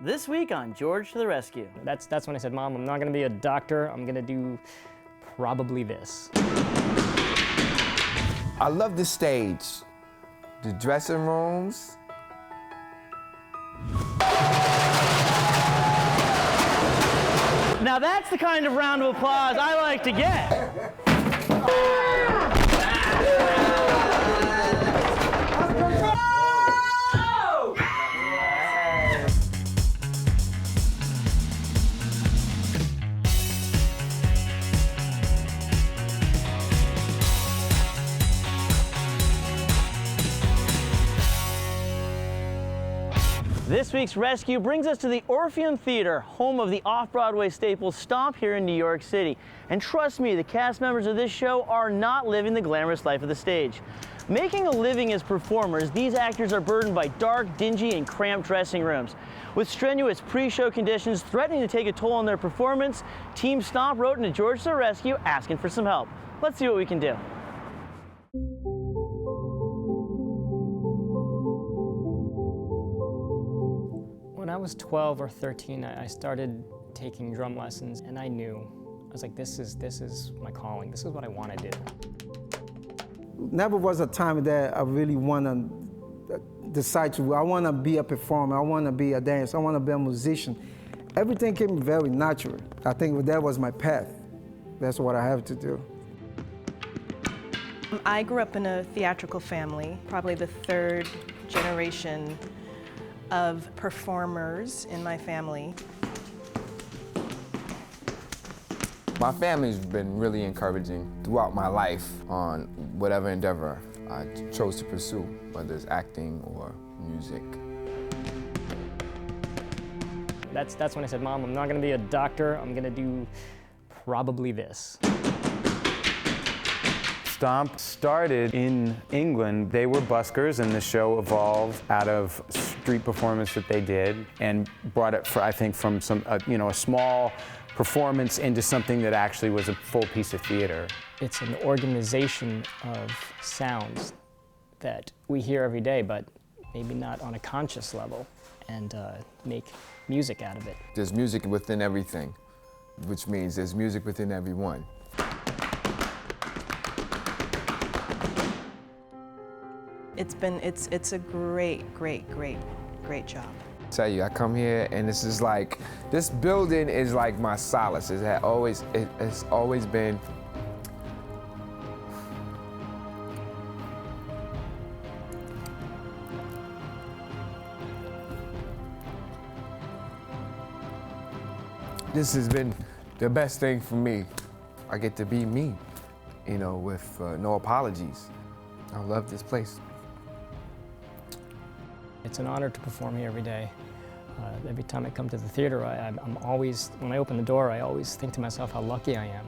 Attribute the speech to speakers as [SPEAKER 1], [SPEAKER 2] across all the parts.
[SPEAKER 1] This week on George to the Rescue.
[SPEAKER 2] That's when I said, Mom, I'm not gonna be a doctor, I'm gonna do probably this.
[SPEAKER 3] I love the stage, the dressing rooms.
[SPEAKER 1] Now that's the kind of round of applause I like to get. This week's rescue brings us to the Orpheum Theater, home of the off-Broadway staple Stomp here in New York City. And trust me, the cast members of this show are not living the glamorous life of the stage. Making a living as performers, these actors are burdened by dark, dingy, and cramped dressing rooms. With strenuous pre-show conditions threatening to take a toll on their performance, Team Stomp wrote into George to the Rescue asking for some help. Let's see what we can do.
[SPEAKER 2] When I was 12 or 13, I started taking drum lessons, and I knew. I was like, this is my calling. This is what I want to do.
[SPEAKER 4] Never was a time that I really want to decide to, I want to be a performer, I want to be a dancer, I want to be a musician. Everything came very natural. I think that was my path. That's what I have to do.
[SPEAKER 5] I grew up in a theatrical family, probably the third generation of performers in my family.
[SPEAKER 3] My family's been really encouraging throughout my life on whatever endeavor I chose to pursue, whether it's acting or music.
[SPEAKER 2] That's when I said, Mom, I'm not gonna be a doctor, I'm gonna do probably this.
[SPEAKER 6] Stomp started in England. They were buskers, and the show evolved out of street performance that they did and brought it, I think, from some, a small performance into something that actually was a full piece of theater.
[SPEAKER 2] It's an organization of sounds that we hear every day, but maybe not on a conscious level, and make music out of it.
[SPEAKER 3] There's music within everything, which means there's music within everyone.
[SPEAKER 5] It's a great job.
[SPEAKER 3] I tell you, I come here and this is like, this building is like my solace. It's always been this has been the best thing for me. I get to be me, with no apologies. I love this place.
[SPEAKER 2] It's an honor to perform here every day. Every time I come to the theater, I'm always, when I open the door, I always think to myself how lucky I am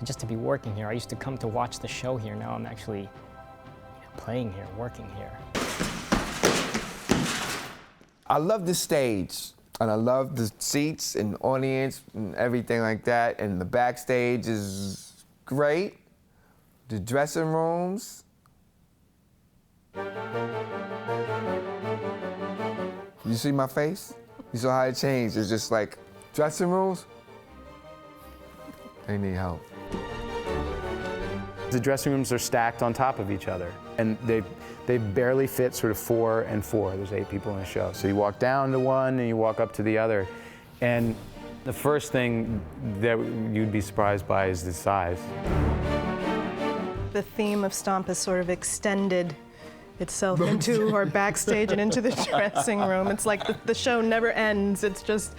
[SPEAKER 2] to be working here. I used to come to watch the show here. Now I'm actually playing here, working here.
[SPEAKER 3] I love the stage, and I love the seats and the audience and everything like that, and the backstage is great. The dressing rooms. You see my face? You saw how it changed. It's just like, dressing rooms, they need help.
[SPEAKER 6] The dressing rooms are stacked on top of each other, and they barely fit sort of 4 and 4. There's 8 people in a show. So you walk down to one and you walk up to the other. And the first thing that you'd be surprised by is the size.
[SPEAKER 5] The theme of Stomp has sort of extended itself into our backstage and into the dressing room. It's like the show never ends. It's just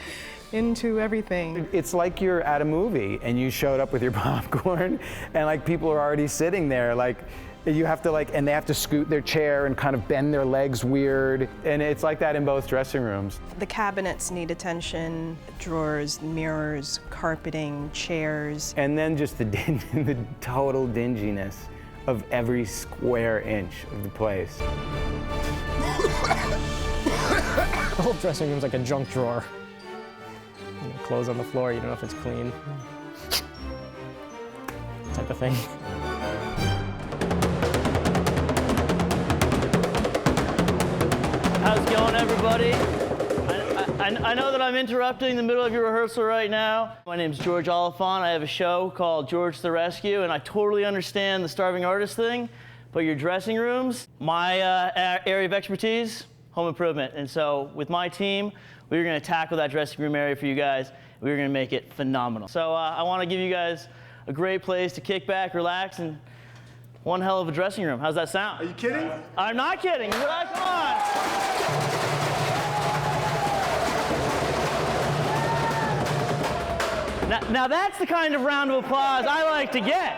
[SPEAKER 5] into everything.
[SPEAKER 6] It's like you're at a movie and you showed up with your popcorn and like people are already sitting there. Like you have to and they have to scoot their chair and kind of bend their legs weird. And it's like that in both dressing rooms.
[SPEAKER 5] The cabinets need attention, drawers, mirrors, carpeting, chairs.
[SPEAKER 6] And then just the total dinginess of every square inch of the place.
[SPEAKER 2] The whole dressing room's like a junk drawer. Clothes on the floor, you don't know if it's clean. Type of thing.
[SPEAKER 1] How's it going, everybody? I know that I'm interrupting the middle of your rehearsal right now. My name's George Oliphant. I have a show called George to the Rescue, and I totally understand the starving artist thing, but your dressing rooms, my area of expertise, home improvement. And so with my team, we were gonna tackle that dressing room area for you guys. We were gonna make it phenomenal. So I wanna give you guys a great place to kick back, relax, and one hell of a dressing room. How's that sound?
[SPEAKER 7] Are you kidding?
[SPEAKER 1] I'm not kidding. Come on. Now that's the kind of round of applause I like to get.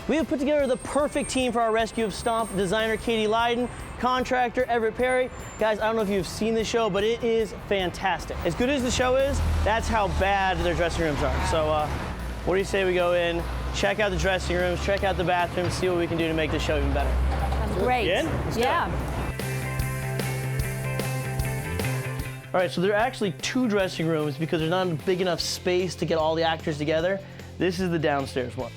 [SPEAKER 1] We have put together the perfect team for our rescue of Stomp. Designer Katie LYDON, contractor Everett Perry. Guys, I don't know if you've seen the show, but it is fantastic. As good as the show is, that's how bad their dressing rooms are. So what do you say we go in, check out the dressing rooms, check out the bathrooms, see what we can do to make this show even better.
[SPEAKER 8] Great.
[SPEAKER 1] Good?
[SPEAKER 8] Yeah.
[SPEAKER 1] All right, so there are actually 2 dressing rooms because there's not a big enough space to get all the actors together. This is the downstairs one.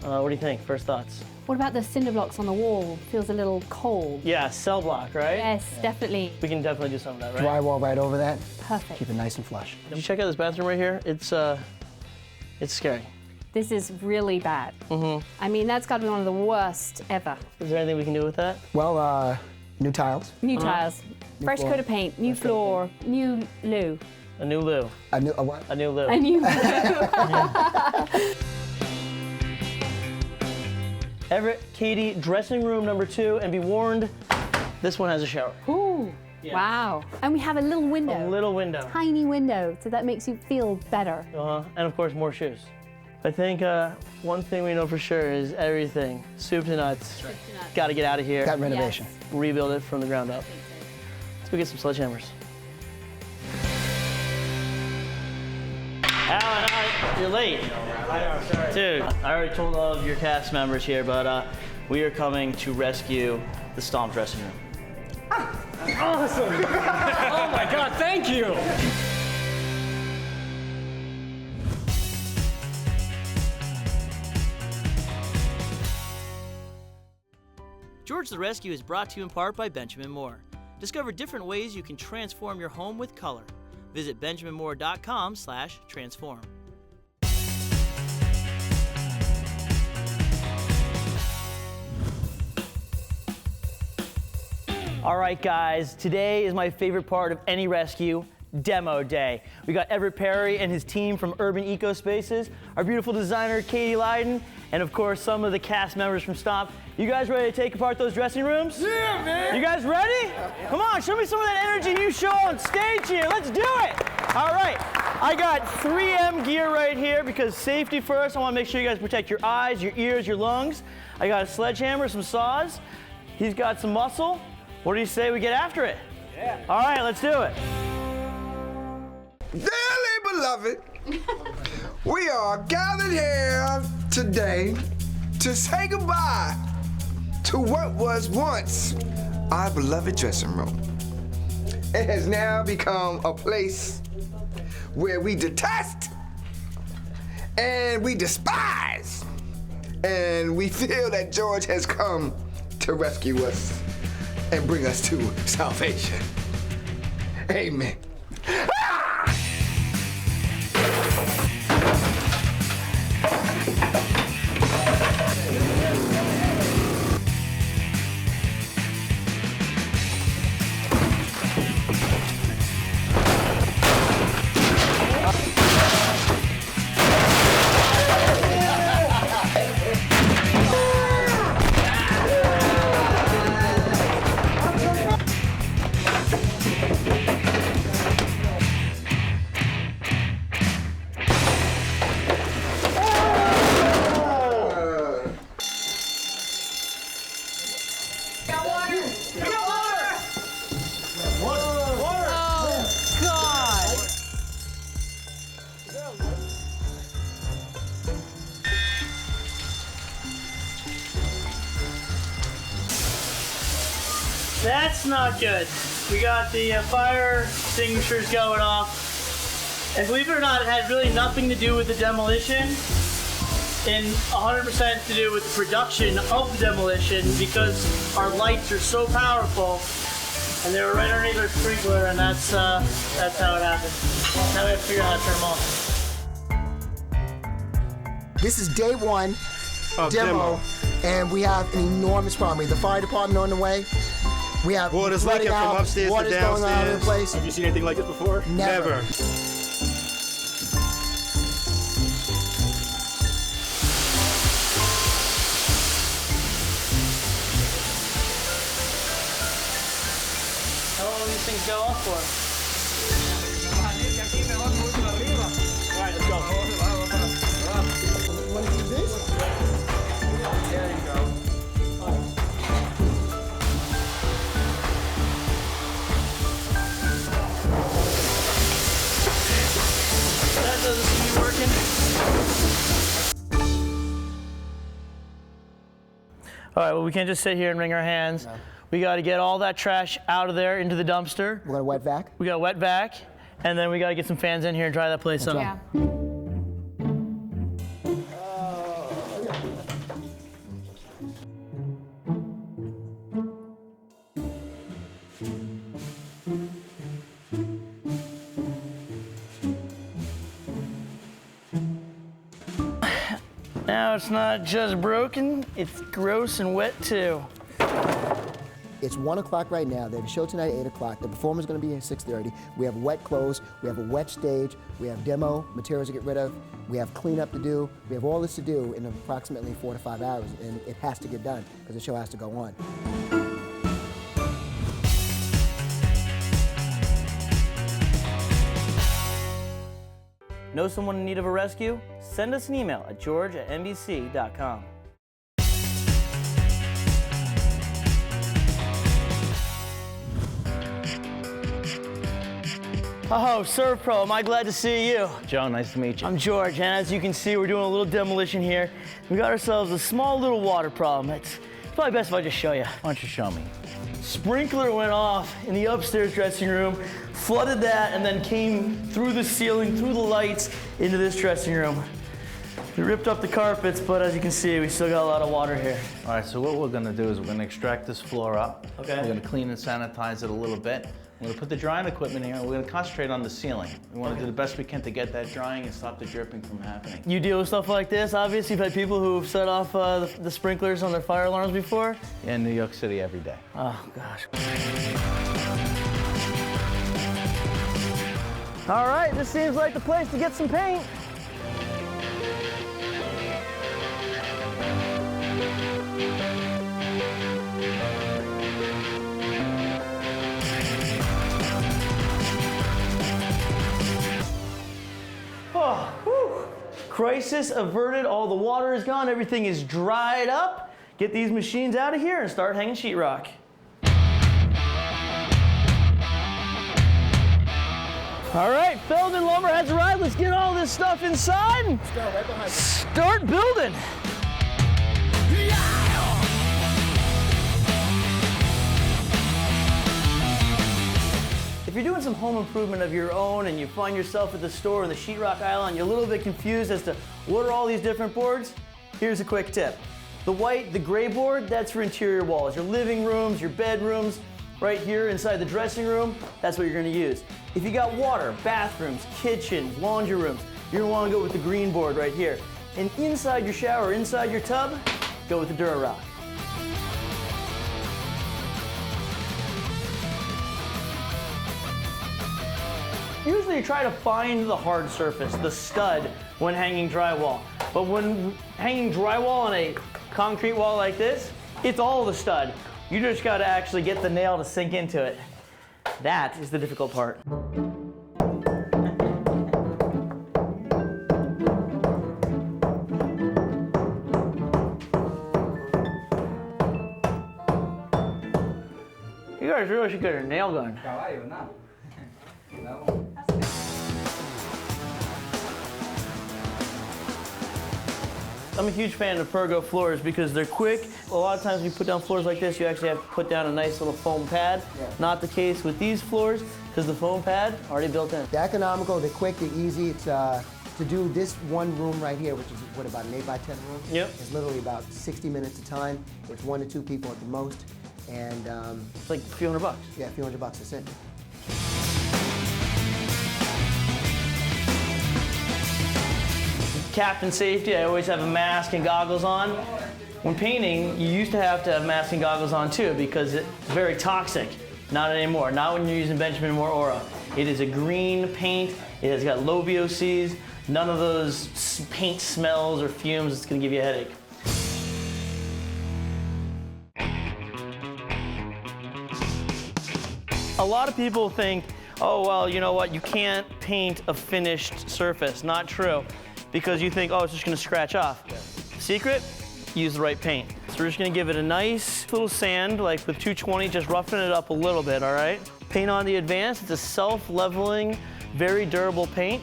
[SPEAKER 1] What do you think? First thoughts?
[SPEAKER 8] What about the cinder blocks on the wall? Feels a little cold.
[SPEAKER 1] Yeah, cell block, right?
[SPEAKER 8] Yes, definitely.
[SPEAKER 1] We can definitely do some of that, right?
[SPEAKER 9] Drywall right over that.
[SPEAKER 8] Perfect.
[SPEAKER 9] Keep it nice and flush.
[SPEAKER 1] Did you check out this bathroom right here? It's scary.
[SPEAKER 8] This is really bad. I mean, that's got to be one of the worst ever.
[SPEAKER 1] Is there anything we can do with that?
[SPEAKER 9] Well, new tiles.
[SPEAKER 8] New tiles, fresh
[SPEAKER 9] floor.
[SPEAKER 8] coat of paint, new floor, new loo.
[SPEAKER 1] A new loo.
[SPEAKER 9] A what?
[SPEAKER 1] A new loo.
[SPEAKER 8] A new loo.
[SPEAKER 1] Everett, Katie, dressing room number 2, and be warned, this one has a shower.
[SPEAKER 8] Ooh,
[SPEAKER 1] Yeah.
[SPEAKER 8] wow. And we have a little window.
[SPEAKER 1] A little window.
[SPEAKER 8] Tiny window, so that makes you feel better.
[SPEAKER 1] And of course, more shoes. I think one thing we know for sure is everything, soup to nuts. Got to get out of here.
[SPEAKER 9] Got renovation.
[SPEAKER 1] Rebuild it from the ground up. Let's go get some sledgehammers. Alan, you're late. Dude, I already told all of your cast members here, but we are coming to rescue the Stomp dressing room.
[SPEAKER 2] Awesome! Oh my God, thank you!
[SPEAKER 1] George the Rescue is brought to you in part by Benjamin Moore. Discover different ways you can transform your home with color. Visit benjaminmoore.com/transform. All right, guys, today is my favorite part of any rescue, Demo Day. We got Everett Perry and his team from Urban EcoSpaces, our beautiful designer, Katie LYDON, and of course, some of the cast members from Stomp. You guys ready to take apart those dressing rooms?
[SPEAKER 7] Yeah, man!
[SPEAKER 1] You guys ready? Come on, show me some of that energy you show on stage here. Let's do it! All right, I got 3M gear right here because safety first. I want to make sure you guys protect your eyes, your ears, your lungs. I got a sledgehammer, some saws. He's got some muscle. What do you say we get after it? Yeah. All right, let's do it.
[SPEAKER 3] Dearly beloved, we are gathered here today to say goodbye to what was once our beloved dressing room. It has now become a place where we detest and we despise, and we feel that George has come to rescue us and bring us to salvation. Amen.
[SPEAKER 1] That's not good. We got the fire extinguishers going off. And believe it or not, it had really nothing to do with the demolition and 100% to do with the production of the demolition because our lights are so powerful And they were right underneath our sprinkler, and that's how it happened. Now we have to figure out how to turn them off.
[SPEAKER 9] This is day one, demo, and we have an enormous problem. We have the fire department on the way. We have
[SPEAKER 7] water's
[SPEAKER 9] flooding
[SPEAKER 7] leaking from
[SPEAKER 9] out,
[SPEAKER 7] upstairs to
[SPEAKER 9] water's
[SPEAKER 7] downstairs.
[SPEAKER 9] going all over the place.
[SPEAKER 7] Have you seen anything like this before?
[SPEAKER 9] Never.
[SPEAKER 1] How long do these things go off for? All right, let's go.
[SPEAKER 9] Want to do this?
[SPEAKER 1] There you go. That doesn't seem to be working. All right, well, we can't just sit here and wring our hands.
[SPEAKER 9] No.
[SPEAKER 1] We got to get all that trash out of there into the dumpster.
[SPEAKER 9] We're gonna wet vac.
[SPEAKER 1] We got wet vac, and then we got to get some fans in here and dry that place up.
[SPEAKER 8] Yeah.
[SPEAKER 1] Now it's not just broken, it's gross and wet too.
[SPEAKER 9] It's 1 o'clock right now. They have a show tonight at 8 o'clock. The performer's going to be at 6:30. We have wet clothes. We have a wet stage. We have demo materials to get rid of. We have cleanup to do. We have all this to do in approximately 4 to 5 hours, and it has to get done because the show has to go on.
[SPEAKER 1] Know someone in need of a rescue? Send us an email at george@nbc.com. Oh, SERVPRO, am I glad to see you.
[SPEAKER 10] Joe, nice to meet you.
[SPEAKER 1] I'm George, and as you can see, we're doing a little demolition here. We got ourselves a small little water problem. It's probably best if I just show you.
[SPEAKER 10] Why don't you show me?
[SPEAKER 1] Sprinkler went off in the upstairs dressing room, flooded that, and then came through the ceiling, through the lights, into this dressing room. We ripped up the carpets, but as you can see, we still got a lot of water here.
[SPEAKER 10] All right, so what we're gonna do is we're gonna extract this floor up.
[SPEAKER 1] Okay.
[SPEAKER 10] We're gonna clean and sanitize it a little bit. We're gonna put the drying equipment here, and we're gonna concentrate on the ceiling. We wanna do the best we can to get that drying and stop the dripping from happening.
[SPEAKER 1] You deal with stuff like this? Obviously, you've had people who've set off the sprinklers on their fire alarms before?
[SPEAKER 10] In New York City every day.
[SPEAKER 1] Oh, gosh. All right, this seems like the place to get some paint. Oh, whew. Crisis averted, all the water is gone, everything is dried up. Get these machines out of here and start hanging sheetrock. All right, Feldman Lumber has arrived. Let's get all this stuff inside and start building. If you're doing some home improvement of your own and you find yourself at the store in the sheetrock aisle and you're a little bit confused as to what are all these different boards, here's a quick tip. The white, the gray board, that's for interior walls. Your living rooms, your bedrooms, right here inside the dressing room, that's what you're gonna use. If you got water, bathrooms, kitchens, laundry rooms, you're gonna wanna go with the green board right here. And inside your shower, inside your tub, go with the Durarock. Usually you try to find the hard surface, the stud, when hanging drywall. But when hanging drywall on a concrete wall like this, it's all the stud. You just gotta actually get the nail to sink into it. That is the difficult part. You guys really should get a nail gun. I'm a huge fan of Pergo floors because they're quick. A lot of times when you put down floors like this, you actually have to put down a nice little foam pad.
[SPEAKER 9] Yeah.
[SPEAKER 1] Not the case with these floors because the foam pad already built in.
[SPEAKER 9] They're economical, they're quick, they're easy. It's to do this one room right here, which is about an 8x10 room.
[SPEAKER 1] Yep.
[SPEAKER 9] It's literally about 60 minutes of time. It's 1 to 2 people at the most. And
[SPEAKER 1] It's like a few $100.
[SPEAKER 9] yeah, a few $100, that's it.
[SPEAKER 1] Captain safety, I always have a mask and goggles on. When painting, you used to have masks and goggles on too because it's very toxic. Not anymore, not when you're using Benjamin Moore Aura. It is a green paint, it has got low VOCs, none of those paint smells or fumes that's gonna give you a headache. A lot of people think, oh, well, you know what, you can't paint a finished surface. Not true, because you think, oh, it's just gonna scratch off. Secret, use the right paint. So we're just gonna give it a nice little sand, like with 220, just roughing it up a little bit, all right? Paint on the Advanced, it's a self-leveling, very durable paint.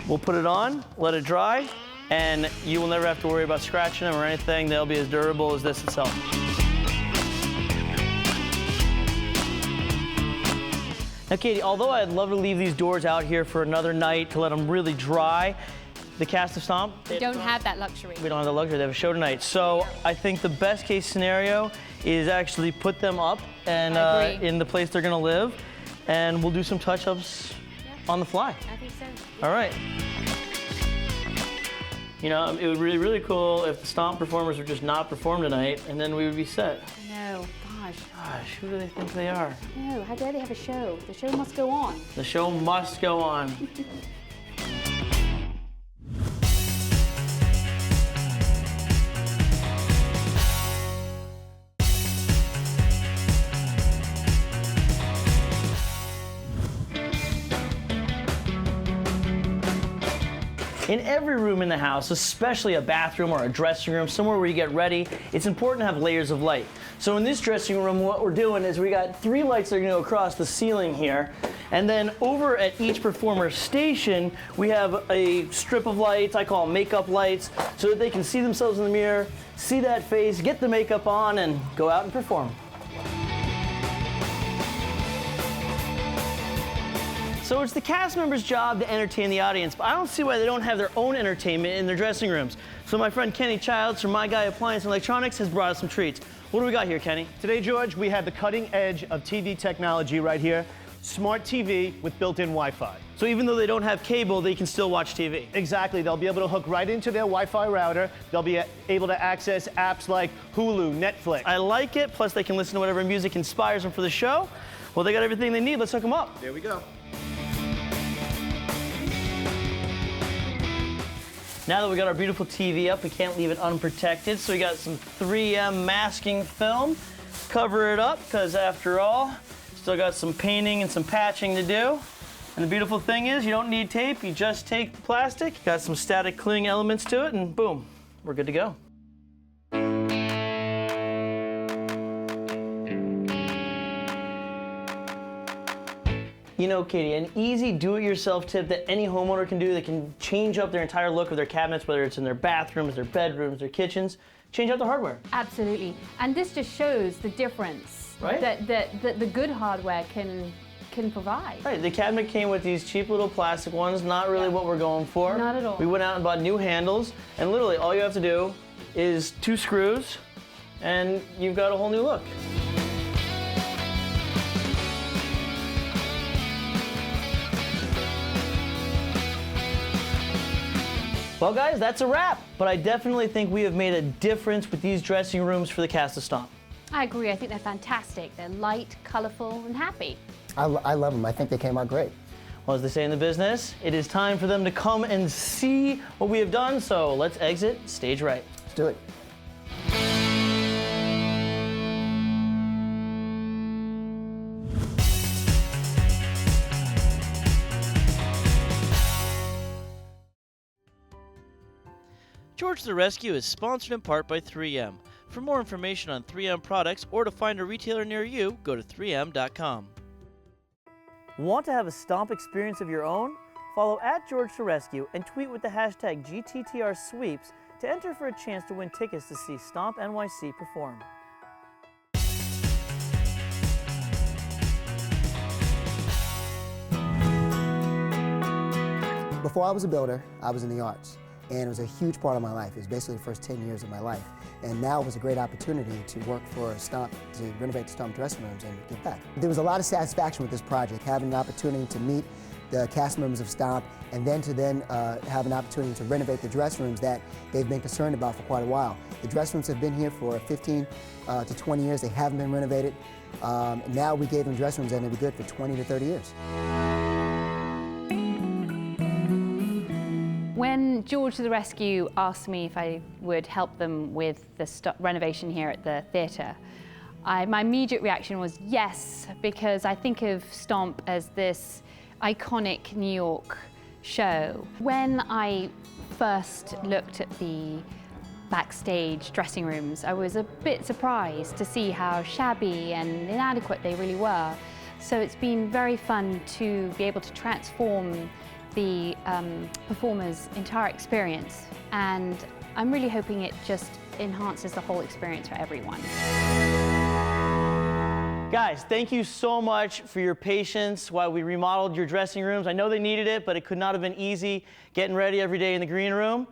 [SPEAKER 1] We'll put it on, let it dry, and you will never have to worry about scratching them or anything. They'll be as durable as this itself. Now, Katie, although I'd love to leave these doors out here for another night to let them really dry, the cast of Stomp,
[SPEAKER 8] We don't have that luxury.
[SPEAKER 1] we don't have the luxury. They have a show tonight. So I think the best case scenario is actually put them up and
[SPEAKER 8] I agree.
[SPEAKER 1] in the place they're gonna live, and we'll do some touch-ups on the fly.
[SPEAKER 8] I think so.
[SPEAKER 1] All right. You know, it would be really cool if the Stomp performers would just not perform tonight, and then we would be set.
[SPEAKER 8] No, gosh.
[SPEAKER 1] Gosh, who do they think they are?
[SPEAKER 8] No, how dare they have a show? The show must go on.
[SPEAKER 1] The show must go on. In every room in the house, especially a bathroom or a dressing room, somewhere where you get ready, it's important to have layers of light. So in this dressing room, what we're doing is we got 3 lights that are gonna go across the ceiling here. And then over at each performer's station, we have a strip of lights, I call them makeup lights, so that they can see themselves in the mirror, see that face, get the makeup on, and go out and perform. So it's the cast members' job to entertain the audience, but I don't see why they don't have their own entertainment in their dressing rooms. So my friend Kenny Childs from My Guy Appliance and Electronics has brought us some treats. What do we got here, Kenny?
[SPEAKER 7] Today, George, we have the cutting edge of TV technology right here. Smart TV with built-in Wi-Fi.
[SPEAKER 1] So even though they don't have cable, they can still watch TV.
[SPEAKER 7] Exactly, they'll be able to hook right into their Wi-Fi router. They'll be able to access apps like Hulu, Netflix.
[SPEAKER 1] I like it, plus they can listen to whatever music inspires them for the show. Well, they got everything they need, let's hook them up.
[SPEAKER 7] There we go.
[SPEAKER 1] Now that we got our beautiful TV up, we can't leave it unprotected, so we got some 3M masking film. Cover it up, because after all, still got some painting and some patching to do. And the beautiful thing is, you don't need tape, you just take the plastic, got some static cling elements to it, and boom, we're good to go. You know, Katie, an easy do-it-yourself tip that any homeowner can do that can change up their entire look of their cabinets, whether it's in their bathrooms, their bedrooms, their kitchens, change out the hardware.
[SPEAKER 8] Absolutely. And this just shows the difference
[SPEAKER 1] Right.
[SPEAKER 8] that the good hardware can provide.
[SPEAKER 1] Right, the cabinet came with these cheap little plastic ones, not really what we're going for.
[SPEAKER 8] Not at all.
[SPEAKER 1] We went out and bought new handles, and literally all you have to do is 2 screws, and you've got a whole new look. Well, guys, that's a wrap. But I definitely think we have made a difference with these dressing rooms for the cast of Stomp.
[SPEAKER 8] I agree. I think they're fantastic. They're light, colorful, and happy.
[SPEAKER 9] I love them. I think they came out great.
[SPEAKER 1] Well, as they say in the business, it is time for them to come and see what we have done. So let's exit stage right.
[SPEAKER 9] Let's do it.
[SPEAKER 1] George the Rescue is sponsored in part by 3M. For more information on 3M products or to find a retailer near you, go to 3m.com. Want to have a Stomp experience of your own? Follow @George the Rescue and tweet with the hashtag GTTRSweeps to enter for a chance to win tickets to see Stomp NYC perform.
[SPEAKER 9] Before I was a builder, I was in the arts. And it was a huge part of my life. It was basically the first 10 years of my life. And now was a great opportunity to work for Stomp, to renovate the Stomp dressing rooms and give back. There was a lot of satisfaction with this project, having an opportunity to meet the cast members of Stomp, and then to have an opportunity to renovate the dressing rooms that they've been concerned about for quite a while. The dressing rooms have been here for 15 to 20 years. They haven't been renovated. Now we gave them dressing rooms and they'll be good for 20 to 30 years.
[SPEAKER 8] When George to the Rescue asked me if I would help them with the renovation here at the theatre, my immediate reaction was yes, because I think of Stomp as this iconic New York show. When I first looked at the backstage dressing rooms, I was a bit surprised to see how shabby and inadequate they really were. So it's been very fun to be able to transform the performer's entire experience, and I'm really hoping it just enhances the whole experience for everyone.
[SPEAKER 1] Guys, thank you so much for your patience while we remodeled your dressing rooms. I know they needed it, but it could not have been easy getting ready every day in the green room.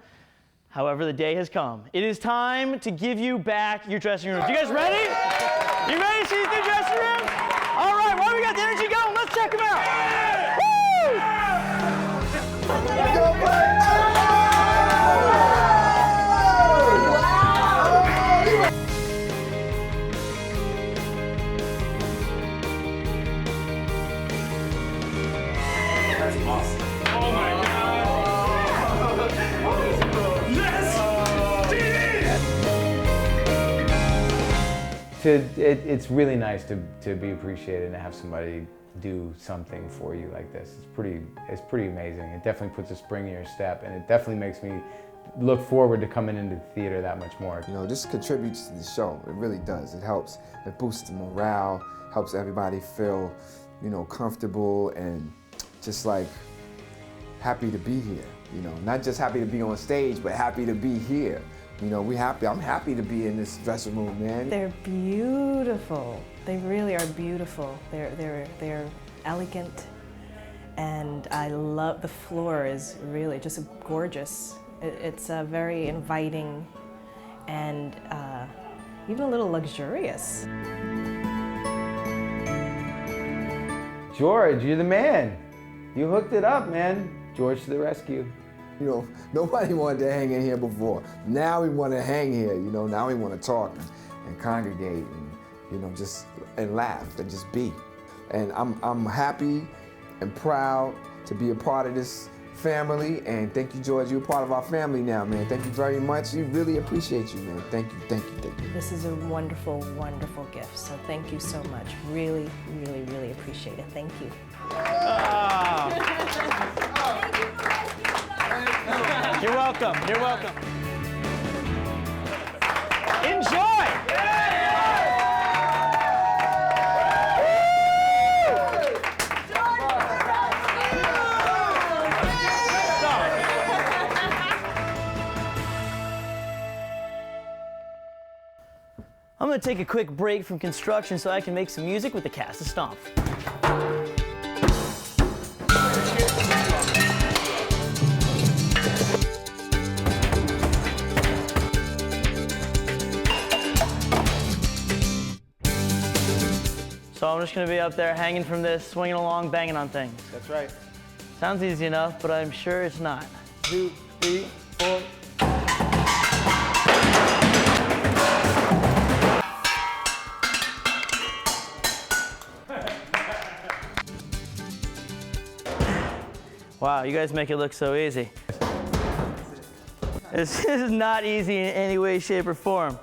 [SPEAKER 1] However, the day has come. It is time to give you back your dressing rooms. You guys ready? You ready to see the dressing rooms? All right, while we got the energy going, let's check them out. Woo!
[SPEAKER 6] It's really nice to be appreciated and to have somebody do something for you like this. It's pretty amazing. It definitely puts a spring in your step, and it definitely makes me look forward to coming into the theater that much more.
[SPEAKER 3] You know, this contributes to the show. It really does. It helps. It boosts the morale, helps everybody feel, you know, comfortable and just like happy to be here. You know, not just happy to be on stage, but happy to be here. You know, I'm happy to be in this dressing room, man.
[SPEAKER 5] They're beautiful. They really are beautiful. They're elegant, and I love the floor is really just gorgeous. It's very inviting and even a little luxurious.
[SPEAKER 6] George, you're the man. You hooked it up, man. George to the rescue.
[SPEAKER 3] You know, nobody wanted to hang in here before. Now we want to hang here, you know, now we want to talk and congregate and, you know, and laugh and just be. And I'm happy and proud to be a part of this family, and thank you, George, you're a part of our family now, man. Thank you very much. We really appreciate you, man. Thank you, thank you, thank you.
[SPEAKER 5] This is a wonderful, wonderful gift, so thank you so much. Really, really, really appreciate it. Thank you.
[SPEAKER 1] You're welcome. You're welcome. Enjoy! I'm going to take a quick break from construction so I can make some music with the cast of Stomp. So I'm just going to be up there hanging from this, swinging along, banging on things.
[SPEAKER 6] That's right.
[SPEAKER 1] Sounds easy enough, but I'm sure it's not. 2, 3, 4. Wow, you guys make it look so easy. This is not easy in any way, shape, or form.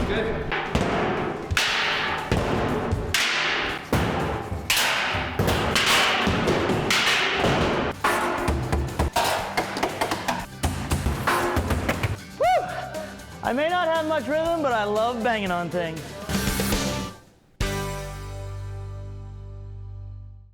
[SPEAKER 1] Good. I may not have much rhythm, but I love banging on things.